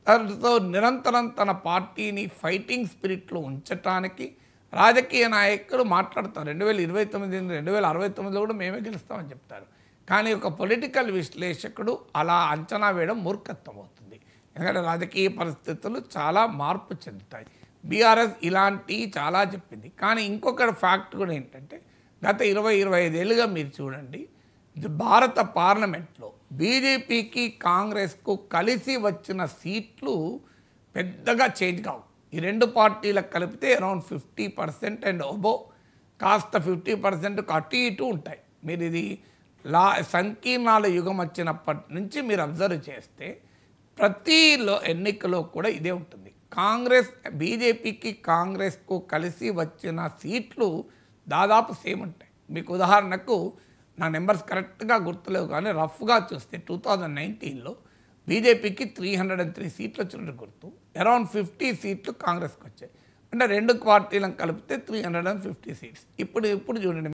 దాంతో నిరంతరం తన పార్టీని ఫైటింగ్ స్పిరిట్లో ఉంచటానికి రాజకీయ నాయకులు మాట్లాడతారు. 2029 2069లో కూడా మేమే గెలుస్తామని చెప్తారు. కానీ ఒక పొలిటికల్ విశ్లేషకుడు అలా అంచనా వేయడం మూర్ఖత్వం అవుతుంది. ఎందుకంటే రాజకీయ పరిస్థితులు చాలా మార్పు చెందుతాయి. బీఆర్ఎస్ ఇలాంటివి చాలా చెప్పింది. కానీ ఇంకొక ఫ్యాక్ట్ కూడా ఏంటంటే గత 20-25 ఏళ్ళుగా మీరు చూడండి, భారత పార్లమెంట్లో బీజేపీకి కాంగ్రెస్కు కలిసి వచ్చిన సీట్లు పెద్దగా చేంజ్ కావు. ఈ రెండు పార్టీలకు కలిపితే అరౌండ్ 50% అండ్ అబోవ్ కాస్త 50% అటు ఇటు ఉంటాయి. మీరు ఇది సంకీర్ణాల యుగం వచ్చినప్పటి నుంచి మీరు అబ్జర్వ్ చేస్తే ప్రతి ఎన్నికలో కూడా ఇదే ఉంటుంది. బీజేపీకి కాంగ్రెస్కు కలిసి వచ్చిన సీట్లు దాదాపు సేమ్ ఉంటాయి. మీకు ఉదాహరణకు నా నెంబర్స్ కరెక్ట్గా గుర్తులేవు కానీ రఫ్గా చూస్తే 2019లో బీజేపీకి 303 సీట్లు వచ్చినట్టు గుర్తు, అరౌండ్ 50 సీట్లు కాంగ్రెస్కి వచ్చాయి. అంటే రెండు పార్టీలను కలిపితే 350 సీట్స్. ఇప్పుడు చూడండి.